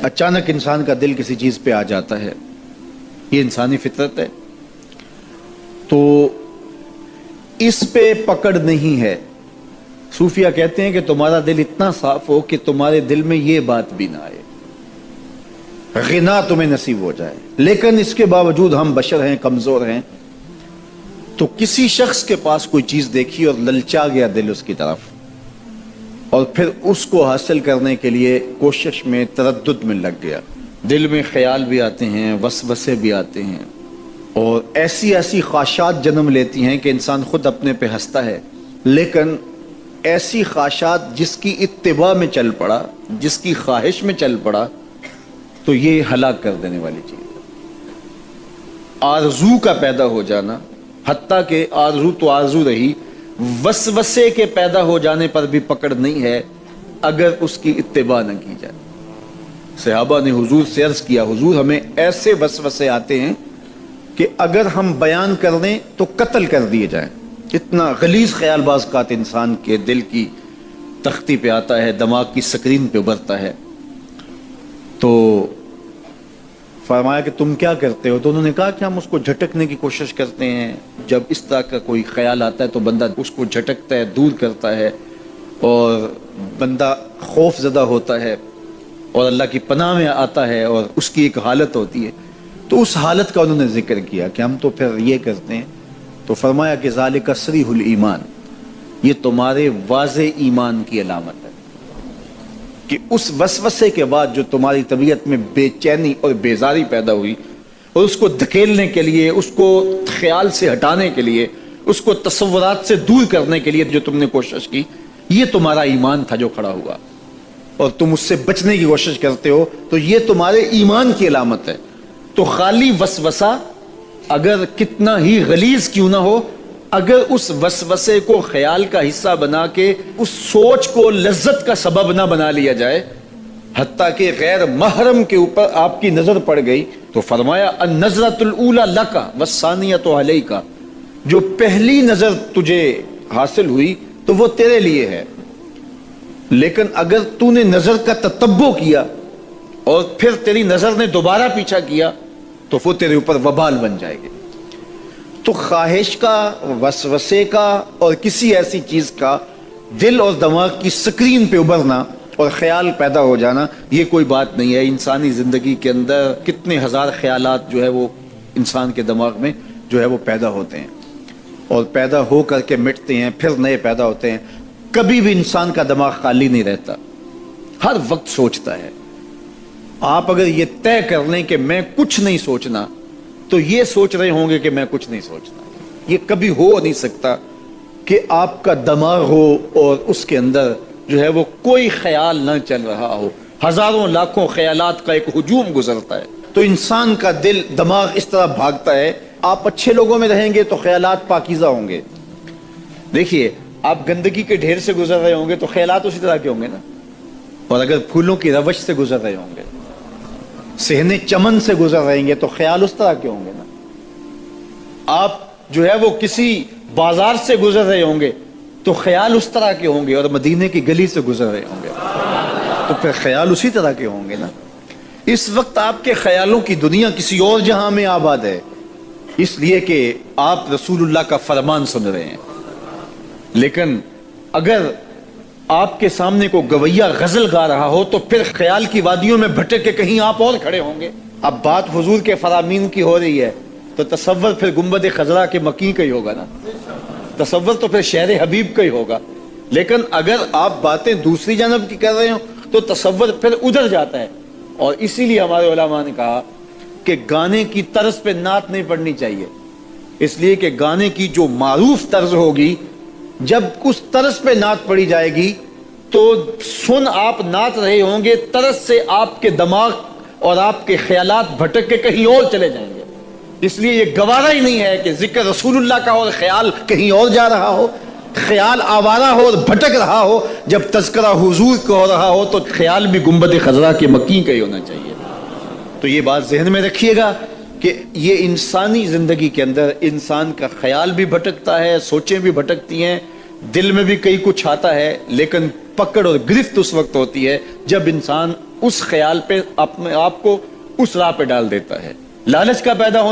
اچانک انسان کا دل کسی چیز پہ آ جاتا ہے، یہ انسانی فطرت ہے، تو اس پہ پکڑ نہیں ہے۔ صوفیہ کہتے ہیں کہ تمہارا دل اتنا صاف ہو کہ تمہارے دل میں یہ بات بھی نہ آئے، غنا تمہیں نصیب ہو جائے، لیکن اس کے باوجود ہم بشر ہیں، کمزور ہیں، تو کسی شخص کے پاس کوئی چیز دیکھی اور للچا گیا دل اس کی طرف، اور پھر اس کو حاصل کرنے کے لیے کوشش میں، تردد میں لگ گیا۔ دل میں خیال بھی آتے ہیں، وسوسے بھی آتے ہیں، اور ایسی ایسی خواہشات جنم لیتی ہیں کہ انسان خود اپنے پہ ہنستا ہے، لیکن ایسی خواہشات جس کی اتباع میں چل پڑا، جس کی خواہش میں چل پڑا، تو یہ ہلاک کر دینے والی چیز ہے۔ آرزو کا پیدا ہو جانا، حتیٰ کہ آرزو تو آرزو رہی، وسوسے کے پیدا ہو جانے پر بھی پکڑ نہیں ہے اگر اس کی اتباع نہ کی جائے۔ صحابہ نے حضور سے عرض کیا، حضور ہمیں ایسے وسوسے آتے ہیں کہ اگر ہم بیان کر دیں تو قتل کر دیے جائیں۔ اتنا غلیظ خیال بعض اوقات انسان کے دل کی تختی پہ آتا ہے، دماغ کی سکرین پہ ابھرتا ہے۔ تو فرمایا کہ تم کیا کرتے ہو؟ تو انہوں نے کہا کہ ہم اس کو جھٹکنے کی کوشش کرتے ہیں، جب اس طرح کا کوئی خیال آتا ہے تو بندہ اس کو جھٹکتا ہے، دور کرتا ہے، اور بندہ خوف زدہ ہوتا ہے اور اللہ کی پناہ میں آتا ہے، اور اس کی ایک حالت ہوتی ہے۔ تو اس حالت کا انہوں نے ذکر کیا کہ ہم تو پھر یہ کرتے ہیں۔ تو فرمایا کہ ذالک صریح الایمان، یہ تمہارے واضح ایمان کی علامت ہے کہ اس وسوسے کے بعد جو تمہاری طبیعت میں بے چینی اور بیزاری پیدا ہوئی، اور اس کو دھکیلنے کے لیے، اس کو خیال سے ہٹانے کے لیے، اس کو تصورات سے دور کرنے کے لیے جو تم نے کوشش کی، یہ تمہارا ایمان تھا جو کھڑا ہوا، اور تم اس سے بچنے کی کوشش کرتے ہو، تو یہ تمہارے ایمان کی علامت ہے۔ تو خالی وسوسہ اگر کتنا ہی غلیظ کیوں نہ ہو، اگر اس وسوسے کو خیال کا حصہ بنا کے اس سوچ کو لذت کا سبب نہ بنا لیا جائے، حتیٰ کہ غیر محرم کے اوپر آپ کی نظر پڑ گئی، تو فرمایا النظرۃ الاولی لک والثانیۃ علیک، جو پہلی نظر تجھے حاصل ہوئی تو وہ تیرے لیے ہے، لیکن اگر تو نے نظر کا تتبع کیا اور پھر تیری نظر نے دوبارہ پیچھا کیا تو وہ تیرے اوپر وبال بن جائے گی۔ تو خواہش کا، وسوسے کا، اور کسی ایسی چیز کا دل اور دماغ کی سکرین پہ ابھرنا اور خیال پیدا ہو جانا، یہ کوئی بات نہیں ہے۔ انسانی زندگی کے اندر کتنے ہزار خیالات جو ہے وہ انسان کے دماغ میں جو ہے وہ پیدا ہوتے ہیں، اور پیدا ہو کر کے مٹتے ہیں، پھر نئے پیدا ہوتے ہیں۔ کبھی بھی انسان کا دماغ خالی نہیں رہتا، ہر وقت سوچتا ہے۔ آپ اگر یہ طے کر لیں کہ میں کچھ نہیں سوچنا، تو یہ سوچ رہے ہوں گے کہ میں کچھ نہیں سوچنا۔ یہ کبھی ہو نہیں سکتا کہ آپ کا دماغ ہو اور اس کے اندر جو ہے وہ کوئی خیال نہ چل رہا ہو، ہزاروں لاکھوں خیالات کا ایک ہجوم گزرتا ہے۔ تو انسان کا دل، دماغ اس طرح بھاگتا ہے۔ آپ اچھے لوگوں میں رہیں گے تو خیالات پاکیزہ ہوں گے۔ دیکھیے، آپ گندگی کے ڈھیر سے گزر رہے ہوں گے تو خیالات اسی طرح کے ہوں گے نا، اور اگر پھولوں کی روش سے گزر رہے ہوں گے، صحن چمن سے گزر رہیں گے تو خیال اس طرح کے ہوں گے نا۔ آپ جو ہے وہ کسی بازار سے گزر رہے ہوں گے تو خیال اس طرح کے ہوں گے، اور مدینے کی گلی سے گزر رہے ہوں گے تو پھر خیال اسی طرح کے ہوں گے نا۔ اس وقت آپ کے خیالوں کی دنیا کسی اور جہاں میں آباد ہے، اس لیے کہ آپ رسول اللہ کا فرمان سن رہے ہیں، لیکن اگر آپ کے سامنے کو گویا غزل گا رہا ہو تو پھر خیال کی وادیوں میں بھٹک کے کہیں آپ اور کھڑے ہوں گے۔ اب بات حضور کے فرامین کی ہو رہی ہے تو تصور پھر گنبد خضرا کے مکی کا ہی ہوگا نا، تصور تو پھر شہر حبیب کا ہی ہوگا۔ لیکن اگر آپ باتیں دوسری جانب کی کر رہے ہوں تو تصور پھر ادھر جاتا ہے، اور اسی لیے ہمارے علماء نے کہا کہ گانے کی طرز پہ نعت نہیں پڑھنی چاہیے، اس لیے کہ گانے کی جو معروف طرز ہوگی، جب اس طرز پہ نعت پڑھی جائے گی تو سن آپ نعت رہے ہوں گے، طرز سے آپ کے دماغ اور آپ کے خیالات بھٹک کے کہیں اور چلے جائیں گے۔ اس لیے یہ گوارا ہی نہیں ہے کہ ذکر رسول اللہ کا اور خیال کہیں اور جا رہا ہو، خیال آوارہ ہو اور بھٹک رہا ہو۔ جب تذکرہ حضور کا ہو رہا ہو تو خیال بھی گنبد خضرا کے مکی کا ہی ہونا چاہیے۔ تو یہ بات ذہن میں رکھیے گا کہ یہ انسانی زندگی کے اندر انسان کا خیال بھی بھٹکتا ہے، سوچیں بھی بھٹکتی ہیں، دل میں بھی کئی کچھ آتا ہے، لیکن پکڑ اور گرفت اس وقت ہوتی ہے جب انسان اس خیال پہ اپنے آپ کو اس راہ پہ ڈال دیتا ہے. لالچ کا پیدا ہونا